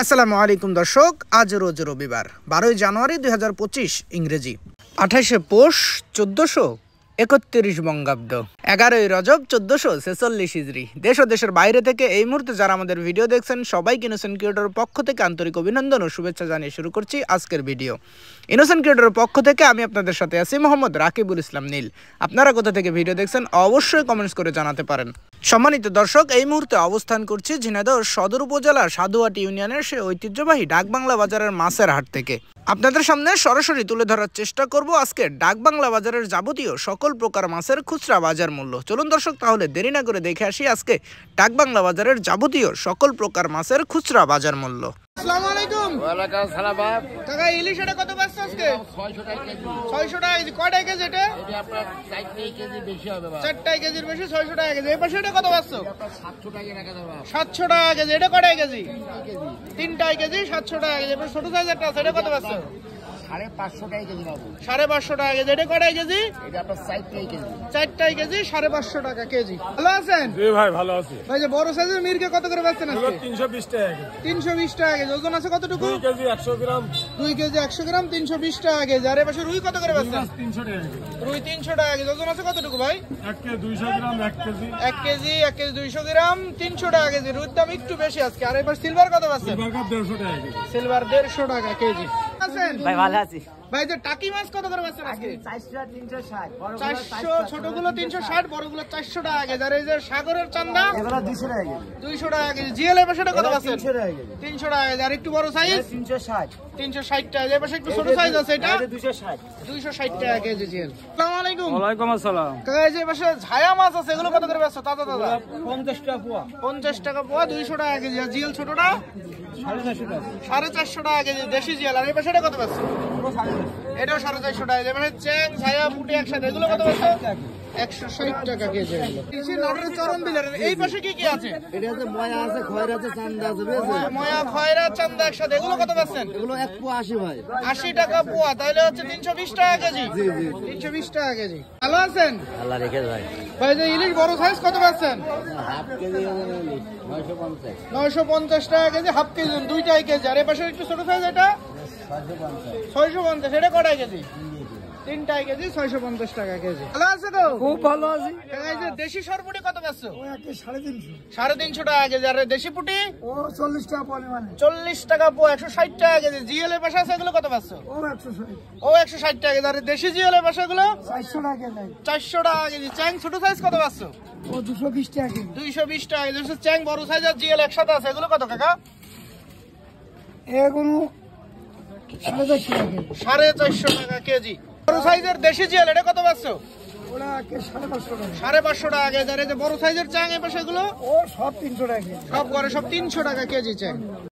আসসালামু আলাইকুম দর্শক, আজ রোজ রবিবার 12 জানুয়ারি 2025 ইংরেজি 28 পৌষ 1431 বঙ্গাব্দ 11 রজব 1446 হিজরি। দেশ ও দেশের বাইরে থেকে এই মুহূর্তে যারা আমাদের ভিডিও দেখছেন সবাইকে ইনোসেন্ট ক্রিয়েটরের পক্ষ থেকে আন্তরিক অভিনন্দন ও শুভেচ্ছা জানিয়ে শুরু করছি আজকের ভিডিও। ইনোসেন্ট ক্রিয়েটরের পক্ষ থেকে আমি আপনাদের সাথে আছি মোহাম্মদ রাকিবুল ইসলাম নীল। আপনারা কোথা থেকে ভিডিও দেখছেন অবশ্যই কমেন্টস করে জানাতে পারেন। সম্মানিত দর্শক, এই মুহূর্তে অবস্থান করছি ঝিনাইদহ সদর উপজেলার সাধুয়াটি ইউনিয়নের সেই ঐতিহ্যবাহী ডাকবাংলা বাজারের মাছের হাট থেকে আপনাদের সামনে সরাসরি তুলে ধরার চেষ্টা করব আজকে ডাকবাংলা বাজারের যাবতীয় সকল প্রকার মাছের খুচরা বাজার মূল্য। চলুন দর্শক, তাহলে দেরি না করে দেখে আসি আজকে ডাকবাংলা বাজারের যাবতীয় সকল প্রকার মাছের খুচরা বাজার মূল্য। আসসালামু আলাইকুম। ওয়ালাইকুম আসসালাম বাপ। টাকা ইলিশ এটা কত পাচ্ছ আজকে? 600 টাকা কেজি। 600 টাকা কেজি। কয়টা কেজি এটা? এটা আপনার 4 কেজি বেশি হবে বাপ। 4 কেজির বেশি 600 টাকা কেজি। এই পাশে এটা কত পাচ্ছ? আপনার 700 টাকা রাখা যাবে বাপ। 700 টাকা কেজি। এটা কয়টা কেজি? 3 3 কেজি। কেজি 700 টাকা কেজি। এবার ছোট সাইজেরটা আছে, এটা কত পাচ্ছ? 550 টাকা কেজি বাবু। 550 টাকা কেজি। এটা কয়টা কেজি? এটা আপনার 4 কেজি। 4 কেজি 550 টাকা কেজি। ভালো আছেন? জি ভাই, ভালো আছি। ভাই যে বড় সাইজের মিরকে কত করে বেচছেন আজকে? 320 টাকা কেজি। 320 টাকা কেজি। ওজন আছে কতটুকু? 2 কেজি 100 গ্রাম। 2 কেজি 100 গ্রাম 320 টাকা কেজি। আর এপাশে রুই কত করে বেচছেন? 300 টাকা কেজি। রুই 300 টাকা কেজি। ওজন আছে কতটুকু ভাই? 1 কেজি 200 গ্রাম 1 কেজি। 1 কেজি 200 গ্রাম 300 টাকা কেজি। রুইর দাম একটু বেশি আজকে। আর এবার সিলভার কত বেচছেন? বার্গার 150 টাকা কেজি। সিলভার 150 টাকা কেজি। আছেন ভাই ভালো আছি। ভাই যে টাকি মাছ কত করে বেচছেন আজকে? 400 360 400, ছোটগুলো 360, বড়গুলো 400 টাকা কেজি। আর এই যে সাগরের চান্দা এগুলো 200 টাকা কেজি। 200 টাকা কেজি। জিএল এর পাশেটা কত বেচছেন? 300 টাকা কেজি। 300 টাকা কেজি। আর একটু বড় সাইজ 360 360 টাকা। এর পাশে একটু ছোট সাইজ আছে, এটা 260 260 টাকা কেজি জিএল। আসসালামু আলাইকুম। ওয়ালাইকুম আসসালাম। কাকা এই যে পাশে ঝায়া মাছ আছে, এগুলো কত করে বেচছো? তাজা তাজা 50 টাকা পোয়া। 50 টাকা পোয়া 200 টাকা কেজি। আর জিএল ছোটটা 450 টাকা। 450 টাকা কেজি দেশি জিএল। আর এই পাশেটা কত বেচছো? এটাও 450 টাকা। যেমন চ্যাং ছায়া পুটি একসাথে, এগুলো কত বেচছো? 160 টাকা কেজি। কিছু নটরের চরণ বিলের। এই পাশে কি কি আছে? এটা আছে ময়া আছে, খয়রা আছে, চান্দা আছে, বুঝছেন? ময়া খয়রা চান্দা একসাথে, এগুলো কত বেচছেন? এগুলো 1 পোয়া 80 ভাই। 80 টাকা পোয়া, তাহলে হচ্ছে 320 টাকা কেজি। জি জি। 320 টাকা কেজি। ভালো আছেন আল্লাহ রেখে ভাই। ভাই? যে ইলিশ বড় সাইজ কত বেচছেন? হাফ কেজি 950 950 টাকা কেজি, হাফ কেজি, 2 কেজি। আর এর পাশে একটু ছোট সাইজ, এটা 650। এটা কটা কেজি? 3 কেজি 650 টাকা কেজি। ভালো আছে তো? খুব ভালো আছি। এই যে দেশি সরপুটি কত বেচছো? ও 350 350 টাকা কেজি। আর দেশি পুটি ও 40 টাকা পরিমাণে। 40 টাকা পোয়া 160 টাকা কেজি। জিএল এর পাশে আছে, এগুলো কত বেচছো? ও 160 ও 160 টাকা কেজি। আর দেশি জিএল এর পাশে এগুলো 400 টাকা কেজি। 400 টাকা কেজি। চ্যাং ছোট সাইজ কত বেচছো? ও 220 টাকা কেজি। 220 টাকা কেজি। চ্যাং বড় সাইজ আর জিএল একসাথে আছে, এগুলো কত কাকা? এগুলো 450 টাকা কেজি। 450 টাকা কেজি। বড় সাইজের দেশি জিএল, এটা কত বেচছো? ওরা 550 টাকা। 550 টাকা কেজি। আর এই যে বড় সাইজের চ্যাং এর পাশে এগুলো ও সব 300 টাকা কেজি। সব করে সব 300 টাকা কেজি চ্যাং।